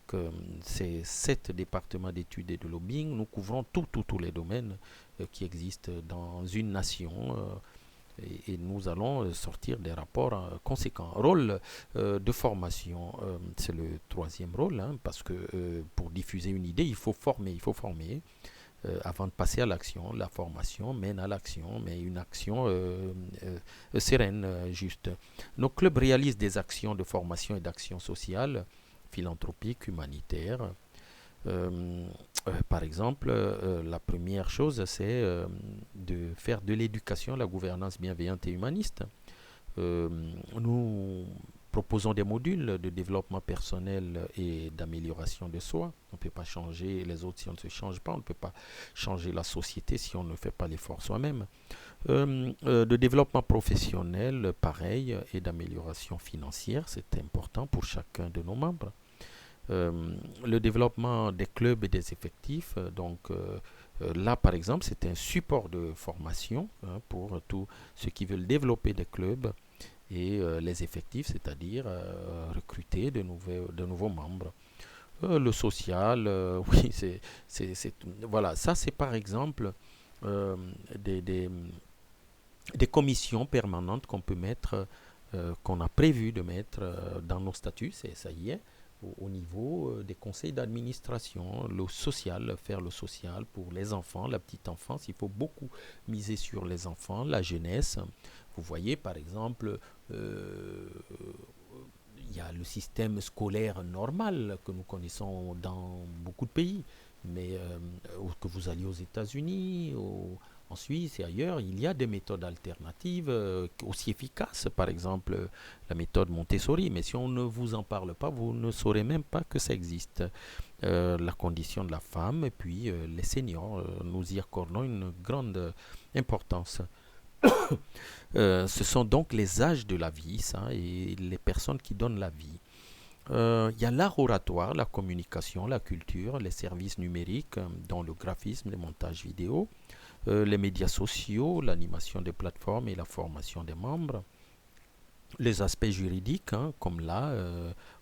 ces 7 départements d'études et de lobbying, nous couvrons tous les domaines qui existent dans une nation. Et nous allons sortir des rapports conséquents. Rôle de formation, c'est le troisième rôle, hein, parce que pour diffuser une idée, il faut former, avant de passer à l'action. La formation mène à l'action, mais une action sereine, juste. Nos clubs réalisent des actions de formation et d'action sociale, philanthropique, humanitaire. Euh, Par exemple, la première chose, c'est de faire de l'éducation la gouvernance bienveillante et humaniste. Euh, nous proposons des modules de développement personnel et d'amélioration de soi. On ne peut pas changer les autres si on ne se change pas. On ne peut pas changer la société si on ne fait pas l'effort soi-même. De développement professionnel, pareil, et d'amélioration financière, c'est important pour chacun de nos membres. Le développement des clubs et des effectifs. Là, par exemple, c'est un support de formation, hein, pour tous ceux qui veulent développer des clubs et les effectifs, c'est-à-dire recruter de nouveaux membres. Le social, oui, voilà, ça c'est par exemple euh, des, des, des commissions permanentes qu'on peut mettre, qu'on a prévu de mettre dans nos statuts, ça y est, au niveau des conseils d'administration, le social, faire le social pour les enfants, la petite enfance. Il faut beaucoup miser sur les enfants, la jeunesse. Vous voyez, par exemple, il y a le système scolaire normal que nous connaissons dans beaucoup de pays, mais que vous alliez aux États-Unis, en Suisse et ailleurs, il y a des méthodes alternatives aussi efficaces, par exemple la méthode Montessori, mais si on ne vous en parle pas, vous ne saurez même pas que ça existe. La condition de la femme et puis les seniors, nous y accordons une grande importance. Ce sont donc les âges de la vie, ça, et les personnes qui donnent la vie. Il y a l'art oratoire, la communication, la culture, les services numériques, dont le graphisme, les montages vidéo, les médias sociaux, l'animation des plateformes et la formation des membres. Les aspects juridiques, hein, comme là,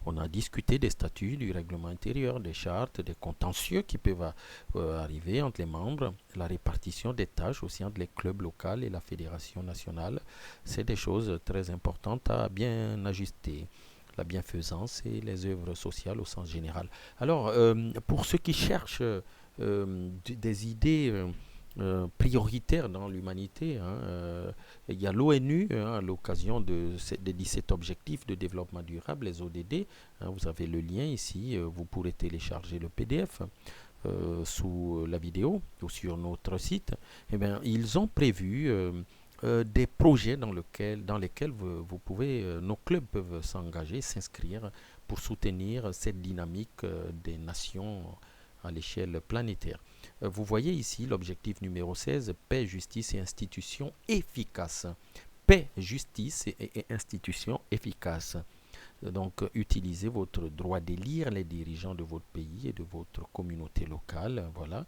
on a discuté des statuts, du règlement intérieur, des chartes, des contentieux qui peuvent arriver entre les membres, la répartition des tâches aussi entre les clubs locaux et la fédération nationale. C'est des choses très importantes à bien ajuster. La bienfaisance et les œuvres sociales au sens général. Alors, pour ceux qui cherchent des idées prioritaires dans l'humanité, hein, il y a l'ONU, hein, à l'occasion des 17 objectifs de développement durable, les ODD. Hein, vous avez le lien ici, vous pourrez télécharger le PDF sous la vidéo ou sur notre site. Eh bien, ils ont prévu des projets dans lesquels nos clubs peuvent s'engager, s'inscrire pour soutenir cette dynamique des nations à l'échelle planétaire. Vous voyez ici l'objectif numéro 16, paix, justice et institutions efficaces. Paix, justice et institutions efficaces. Donc, utilisez votre droit d'élire les dirigeants de votre pays et de votre communauté locale. Voilà.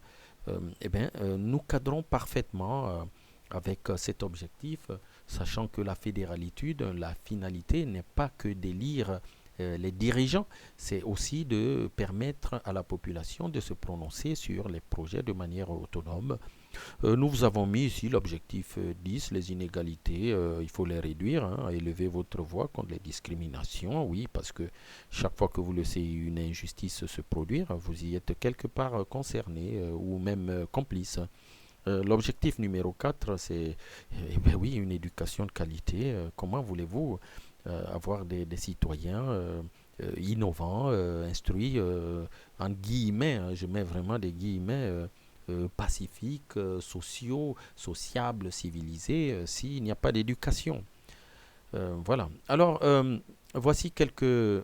Nous cadrons parfaitement avec cet objectif, sachant que la fédéralitude, la finalité n'est pas que d'élire les dirigeants, c'est aussi de permettre à la population de se prononcer sur les projets de manière autonome. Nous vous avons mis ici l'objectif 10, les inégalités, il faut les réduire, hein, élever votre voix contre les discriminations, oui, parce que chaque fois que vous laissez une injustice se produire, vous y êtes quelque part concerné ou même complice. L'objectif numéro 4, c'est oui, une éducation de qualité. Comment voulez-vous avoir des citoyens innovants, instruits, en guillemets, hein, je mets vraiment des guillemets, pacifiques, sociaux, sociables, civilisés, s'il n'y a pas d'éducation. Voilà. Alors, voici quelques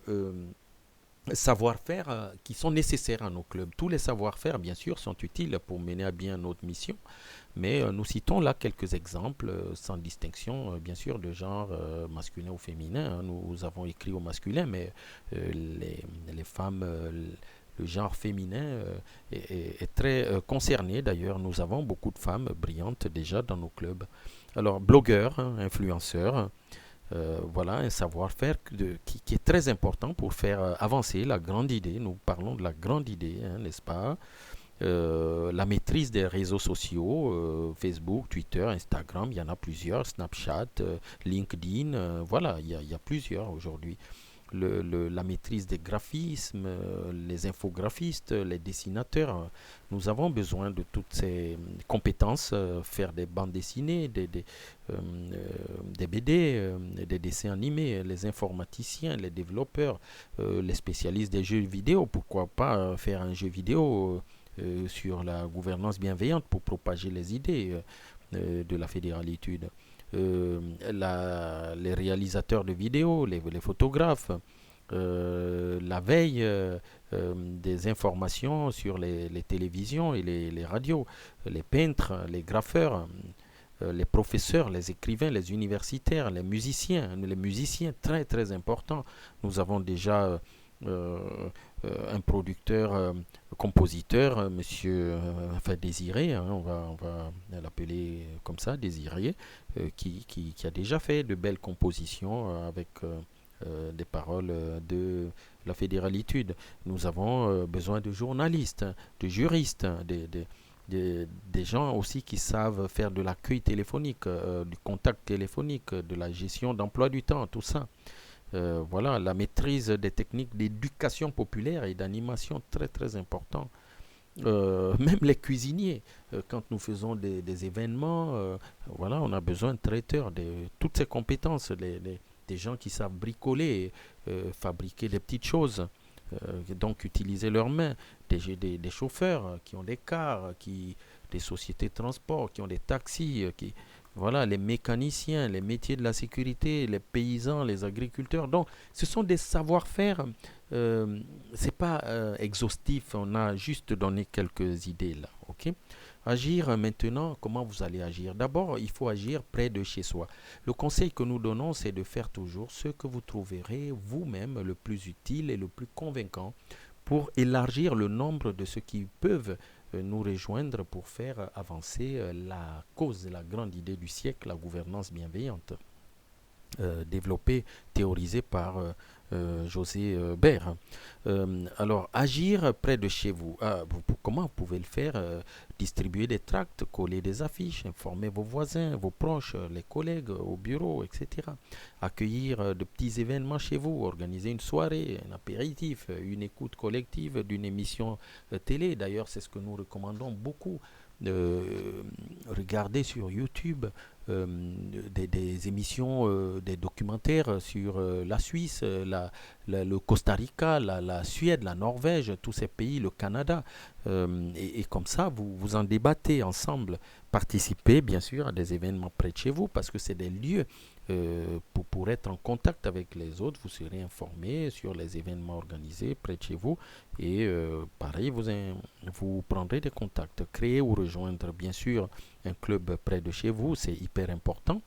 savoir-faire qui sont nécessaires à nos clubs. Tous les savoir-faire, bien sûr, sont utiles pour mener à bien notre mission, mais nous citons là quelques exemples, sans distinction, bien sûr, de genre masculin ou féminin. Hein. Nous avons écrit au masculin, mais les femmes le genre féminin est très concerné. D'ailleurs, nous avons beaucoup de femmes brillantes déjà dans nos clubs. Alors, blogueurs, hein, influenceurs, voilà un savoir-faire qui est très important pour faire avancer la grande idée. Nous parlons de la grande idée, hein, n'est-ce pas? La maîtrise des réseaux sociaux, Facebook, Twitter, Instagram, il y en a plusieurs, Snapchat, LinkedIn, voilà, il y a plusieurs aujourd'hui. La maîtrise des graphismes, les infographistes, les dessinateurs. Nous avons besoin de toutes ces compétences, faire des bandes dessinées, des BD, des dessins animés, les informaticiens, les développeurs, les spécialistes des jeux vidéo. Pourquoi pas faire un jeu vidéo sur la gouvernance bienveillante pour propager les idées de la fédéralitude. Les réalisateurs de vidéos, les photographes, la veille des informations sur les télévisions et les radios, les peintres, les graffeurs, les professeurs, les écrivains, les universitaires, les musiciens très très importants. Nous avons déjà euh, un producteur, compositeur, monsieur enfin Désiré, hein, on va l'appeler comme ça, Désiré, qui a déjà fait de belles compositions avec des paroles de la fédéralitude. Nous avons besoin de journalistes, de juristes, des gens aussi qui savent faire de l'accueil téléphonique, du contact téléphonique, de la gestion d'emploi du temps, tout ça. Voilà, la maîtrise des techniques d'éducation populaire et d'animation, très très important. Même les cuisiniers, quand nous faisons des événements, voilà, on a besoin de traiteurs, de toutes ces compétences, des gens qui savent bricoler, fabriquer des petites choses, donc utiliser leurs mains, des chauffeurs qui ont des cars, des sociétés de transport, qui ont des taxis, voilà, les mécaniciens, les métiers de la sécurité, les paysans, les agriculteurs. Donc, ce sont des savoir-faire. C'est pas exhaustif. On a juste donné quelques idées là. Ok. Agir maintenant. Comment vous allez agir? D'abord, il faut agir près de chez soi. Le conseil que nous donnons, c'est de faire toujours ce que vous trouverez vous-même le plus utile et le plus convaincant pour élargir le nombre de ceux qui peuvent nous rejoindre pour faire avancer la cause, la grande idée du siècle, la gouvernance bienveillante, développée, théorisée par José Baird. Alors, agir près de chez vous. Comment vous pouvez le faire? Distribuer des tracts, coller des affiches, informer vos voisins, vos proches, les collègues au bureau, etc. Accueillir de petits événements chez vous, organiser une soirée, un apéritif, une écoute collective d'une émission télé. D'ailleurs, c'est ce que nous recommandons beaucoup. Regarder sur YouTube des émissions, des documentaires sur la Suisse, le Costa Rica, la Suède, la Norvège, tous ces pays, le Canada. Et comme ça, vous en débattez ensemble. Participez bien sûr à des événements près de chez vous parce que c'est des lieux pour être en contact avec les autres. Vous serez informé sur les événements organisés près de chez vous et pareil, vous prendrez des contacts. Créer ou rejoindre bien sûr un club près de chez vous, c'est hyper important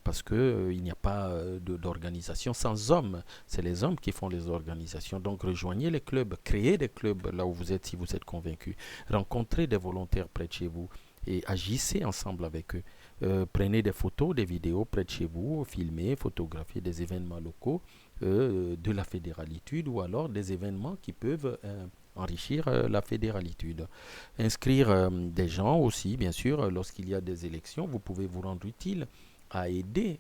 parce que il n'y a pas d'organisation sans hommes. C'est les hommes qui font les organisations. Donc rejoignez les clubs, créez des clubs là où vous êtes si vous êtes convaincu. Rencontrez des volontaires près de chez vous et agissez ensemble avec eux. Prenez des photos, des vidéos près de chez vous, filmez, photographiez des événements locaux de la fédéralitude ou alors des événements qui peuvent enrichir la fédéralitude. Inscrire des gens aussi, bien sûr, lorsqu'il y a des élections, vous pouvez vous rendre utile à aider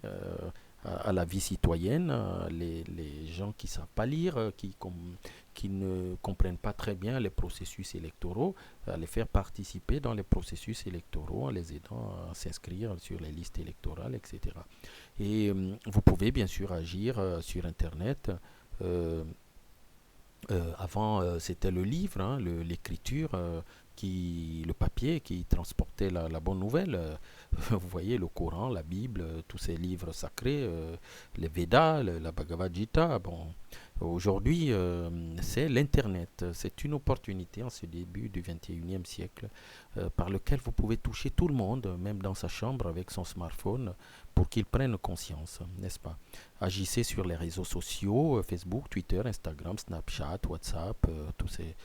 à la vie citoyenne, les gens qui ne savent pas lire, qui ne comprennent pas très bien les processus électoraux, à les faire participer dans les processus électoraux en les aidant à s'inscrire sur les listes électorales, etc. Et vous pouvez bien sûr agir sur Internet. euh, Avant, c'était le livre, hein, l'écriture, le papier qui transportait la bonne nouvelle. Vous voyez, le Coran, la Bible, tous ces livres sacrés, les Védas, la Bhagavad Gita. Bon, aujourd'hui, c'est l'Internet. C'est une opportunité en ce début du 21e siècle par lequel vous pouvez toucher tout le monde, même dans sa chambre avec son smartphone, pour qu'il prenne conscience, n'est-ce pas? Agissez sur les réseaux sociaux, Facebook, Twitter, Instagram, Snapchat, WhatsApp, tous ces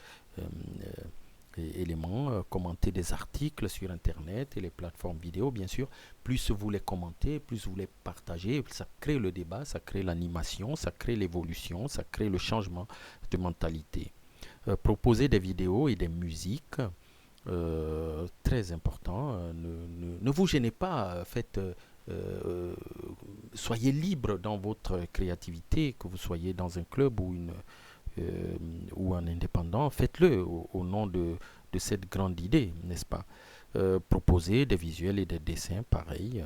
éléments, commenter des articles sur Internet et les plateformes vidéo, bien sûr. Plus vous les commentez, plus vous les partagez, ça crée le débat, ça crée l'animation, ça crée l'évolution, ça crée le changement de mentalité. Proposer des vidéos et des musiques, très important. Ne vous gênez pas, euh, soyez libre dans votre créativité, que vous soyez dans un club ou un indépendant, faites-le au nom de cette grande idée, n'est-ce pas? Proposer des visuels et des dessins pareils,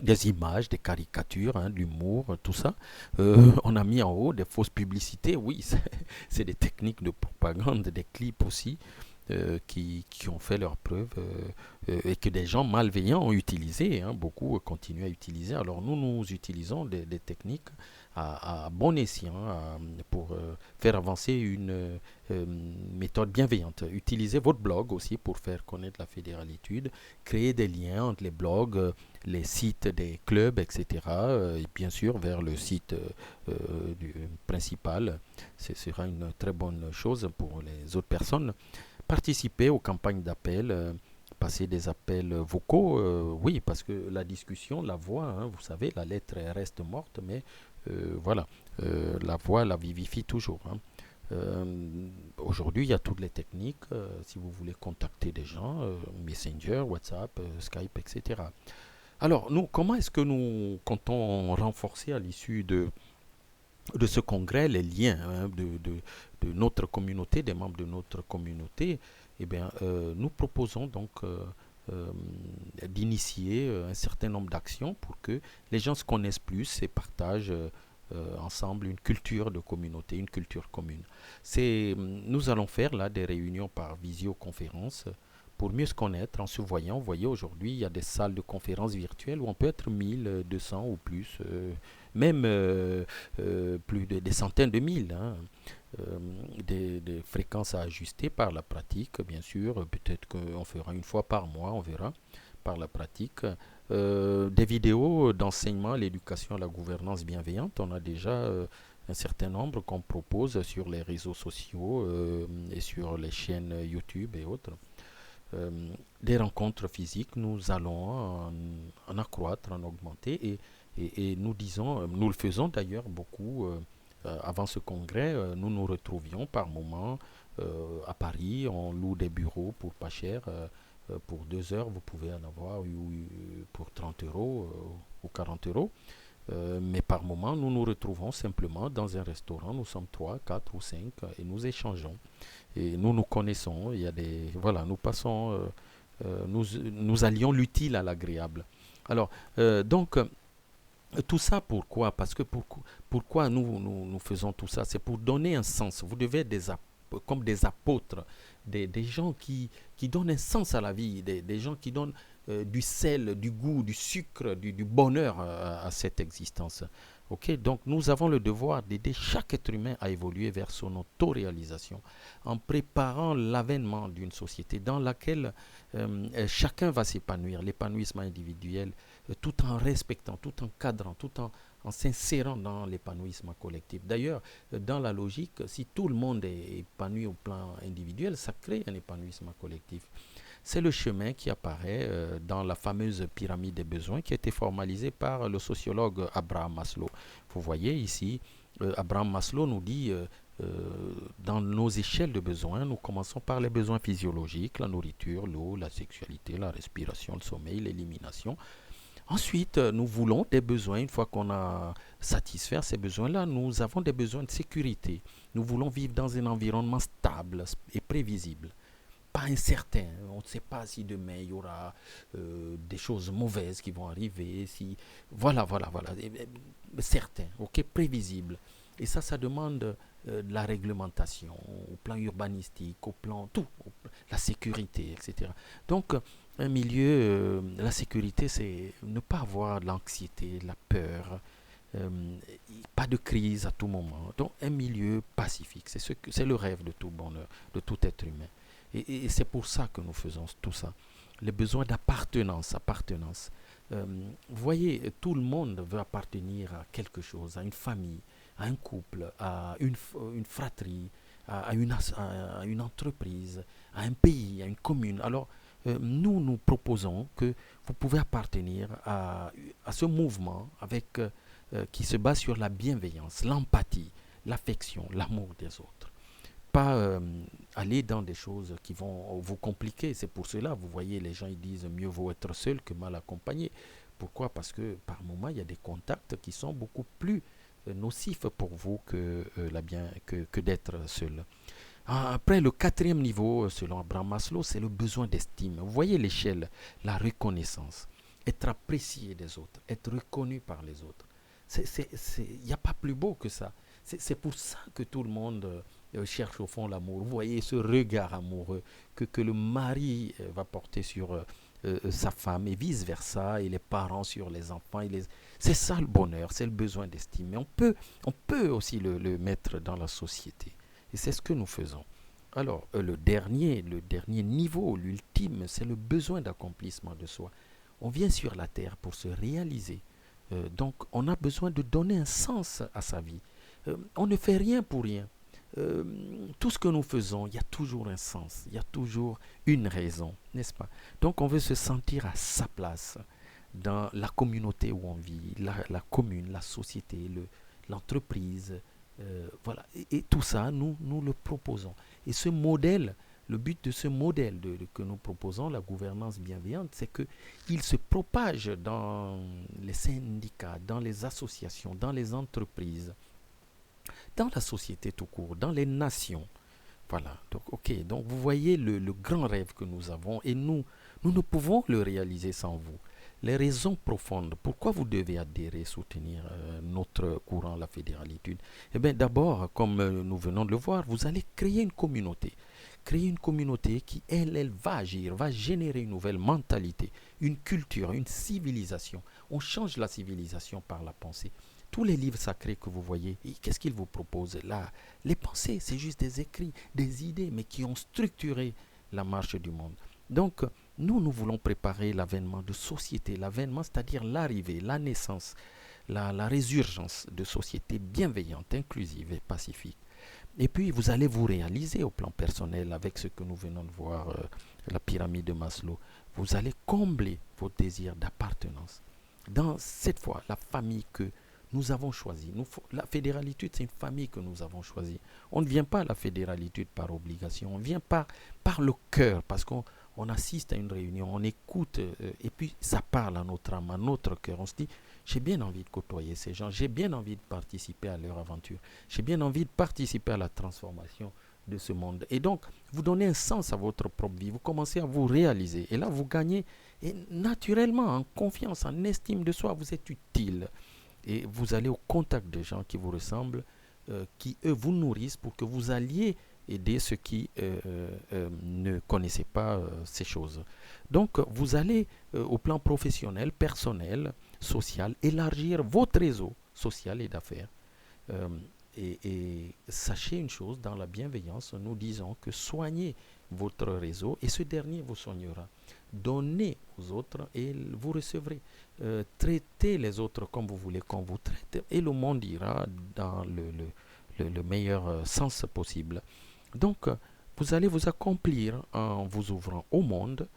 des images, des caricatures, hein, de l'humour, tout ça. On a mis en haut des fausses publicités, oui, c'est des techniques de propagande, des clips aussi, qui ont fait leur preuve et que des gens malveillants ont utilisé, hein, beaucoup continuent à utiliser. Alors nous utilisons des techniques à bon escient pour faire avancer une méthode bienveillante. Utilisez votre blog aussi pour faire connaître la fédéralitude, créer des liens entre les blogs, les sites des clubs, etc. Et bien sûr vers le site principal. Ce sera une très bonne chose pour les autres personnes. Participer aux campagnes d'appel, passer des appels vocaux, oui, parce que la discussion, la voix, hein, vous savez, la lettre elle reste morte, mais voilà, la voix la vivifie toujours. Hein. Aujourd'hui, il y a toutes les techniques, si vous voulez contacter des gens, Messenger, WhatsApp, Skype, etc. Alors, nous, comment est-ce que nous comptons renforcer à l'issue de ce congrès les liens, hein, de notre communauté, des membres de notre communauté? Eh bien, nous proposons donc euh, d'initier un certain nombre d'actions pour que les gens se connaissent plus et partagent ensemble une culture de communauté, une culture commune. Nous allons faire là des réunions par visioconférence pour mieux se connaître en se voyant. Vous voyez, aujourd'hui, il y a des salles de conférences virtuelles où on peut être 1 200 ou plus, même plus des centaines de mille. Hein. Des fréquences à ajuster par la pratique, bien sûr. Peut-être qu'on fera une fois par mois, on verra, par la pratique. Des vidéos d'enseignement à l'éducation, à la gouvernance bienveillante. On a déjà un certain nombre qu'on propose sur les réseaux sociaux et sur les chaînes YouTube et autres. Euh, des rencontres physiques, nous allons en accroître, en augmenter et nous disons, nous le faisons d'ailleurs beaucoup avant ce congrès, nous nous retrouvions par moment à Paris, on loue des bureaux pour pas cher, pour 2 heures vous pouvez en avoir pour 30 euros ou 40 euros. Mais par moment, nous nous retrouvons simplement dans un restaurant. Nous sommes 3, 4 ou 5 et nous échangeons. Et nous nous connaissons. Il y a voilà, nous passons, nous allions l'utile à l'agréable. Alors, donc, tout ça pourquoi? Parce que pourquoi nous faisons tout ça? C'est pour donner un sens. Vous devez être comme des apôtres, des gens qui donnent un sens à la vie, des gens qui donnent du sel, du goût, du sucre, du bonheur à cette existence. Ok, donc nous avons le devoir d'aider chaque être humain à évoluer vers son auto-réalisation en préparant l'avènement d'une société dans laquelle chacun va s'épanouir, l'épanouissement individuel, tout en respectant, tout en cadrant, en s'insérant dans l'épanouissement collectif. D'ailleurs, dans la logique, si tout le monde est épanoui au plan individuel, ça crée un épanouissement collectif. C'est le chemin qui apparaît dans la fameuse pyramide des besoins qui a été formalisée par le sociologue Abraham Maslow. Vous voyez ici, Abraham Maslow nous dit dans nos échelles de besoins, nous commençons par les besoins physiologiques, la nourriture, l'eau, la sexualité, la respiration, le sommeil, l'élimination. Ensuite, nous voulons des besoins. Une fois qu'on a satisfait ces besoins-là, nous avons des besoins de sécurité. Nous voulons vivre dans un environnement stable et prévisible, pas incertain. On ne sait pas si demain il y aura des choses mauvaises qui vont arriver. Si voilà. Certain, ok, prévisible. Et ça demande de la réglementation au plan urbanistique, au plan tout, la sécurité, etc. Donc, un milieu, la sécurité, c'est ne pas avoir de l'anxiété, de la peur, euh, pas de crise à tout moment. Donc, un milieu pacifique, c'est le rêve de tout bonheur, de tout être humain. Et c'est pour ça que nous faisons tout ça. Les besoins d'appartenance, appartenance. Vous voyez, tout le monde veut appartenir à quelque chose, à une famille, à un couple, à une fratrie, à une entreprise, à un pays, à une commune. Alors, nous proposons que vous pouvez appartenir à ce mouvement qui se base sur la bienveillance, l'empathie, l'affection, l'amour des autres. Pas aller dans des choses qui vont vous compliquer. C'est pour cela, vous voyez, les gens ils disent mieux vaut être seul que mal accompagné. Pourquoi? Parce que par moment, il y a des contacts qui sont beaucoup plus nocifs pour vous que d'être seul. Après, le quatrième niveau, selon Abraham Maslow, c'est le besoin d'estime. Vous voyez l'échelle, la reconnaissance, être apprécié des autres, être reconnu par les autres. Il n'y a pas plus beau que ça. C'est pour ça que tout le monde cherche au fond l'amour. Vous voyez ce regard amoureux que le mari va porter sur sa femme et vice-versa, et les parents sur les enfants. C'est ça le bonheur, c'est le besoin d'estime. Mais on peut aussi le mettre dans la société. Et c'est ce que nous faisons. Alors, le dernier niveau, l'ultime, c'est le besoin d'accomplissement de soi. On vient sur la terre pour se réaliser. Donc, on a besoin de donner un sens à sa vie. On ne fait rien pour rien. Tout ce que nous faisons, il y a toujours un sens, il y a toujours une raison, n'est-ce pas? Donc, on veut se sentir à sa place dans la communauté où on vit, la commune, la société, l'entreprise, voilà. Et tout ça, nous le proposons. Et ce modèle, le but de ce modèle que nous proposons, la gouvernance bienveillante, c'est qu'il se propage dans les syndicats, dans les associations, dans les entreprises, dans la société tout court, dans les nations. Voilà. Donc, ok. Donc, vous voyez le grand rêve que nous avons et nous ne pouvons le réaliser sans vous. Les raisons profondes, pourquoi vous devez adhérer, soutenir notre courant, la fédéralitude? Eh bien, d'abord, comme nous venons de le voir, vous allez créer une communauté. Créer une communauté qui, elle va agir, va générer une nouvelle mentalité, une culture, une civilisation. On change la civilisation par la pensée. Tous les livres sacrés que vous voyez, qu'est-ce qu'ils vous proposent là? Les pensées, c'est juste des écrits, des idées, mais qui ont structuré la marche du monde. Donc, nous voulons préparer l'avènement de sociétés, l'avènement, c'est-à-dire l'arrivée, la naissance, la résurgence de sociétés bienveillantes, inclusives et pacifiques. Et puis, vous allez vous réaliser au plan personnel avec ce que nous venons de voir, la pyramide de Maslow. Vous allez combler vos désirs d'appartenance. Dans cette fois, la famille que nous avons choisie. La fédéralitude, c'est une famille que nous avons choisie. On ne vient pas à la fédéralitude par obligation, on vient par le cœur, parce qu'on assiste à une réunion, on écoute, et puis ça parle à notre âme, à notre cœur. On se dit, j'ai bien envie de côtoyer ces gens, j'ai bien envie de participer à leur aventure, j'ai bien envie de participer à la transformation de ce monde. Et donc, vous donnez un sens à votre propre vie, vous commencez à vous réaliser. Et là, vous gagnez et naturellement en confiance, en estime de soi, vous êtes utile. Et vous allez au contact de gens qui vous ressemblent, qui, eux, vous nourrissent pour que vous alliez aider ceux qui ne connaissaient pas ces choses. Donc, vous allez, au plan professionnel, personnel, social, élargir votre réseau social et d'affaires. Euh, et sachez une chose, dans la bienveillance, nous disons que soignez votre réseau et ce dernier vous soignera. Donnez aux autres et vous recevrez. Traitez les autres comme vous voulez qu'on vous traite et le monde ira dans le meilleur sens possible. Donc, vous allez vous accomplir en vous ouvrant au monde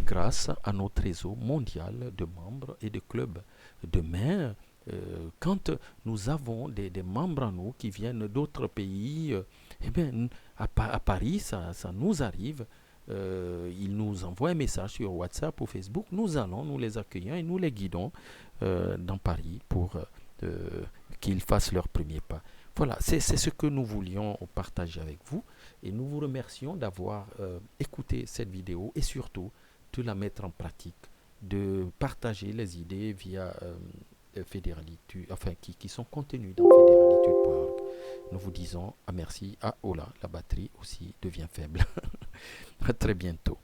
grâce à notre réseau mondial de membres et de clubs. Demain, quand nous avons des membres à nous qui viennent d'autres pays, eh bien, à Paris, ça nous arrive. Ils nous envoient un message sur WhatsApp ou Facebook. Nous les accueillons et nous les guidons dans Paris pour qu'ils fassent leur premier pas. Voilà, c'est ce que nous voulions partager avec vous. Et nous vous remercions d'avoir écouté cette vidéo et surtout de la mettre en pratique, de partager les idées via fédéralitude, enfin qui sont contenues dans fédéralitude.org. Nous vous disons merci. Ah, oh là, la batterie aussi devient faible. À très bientôt.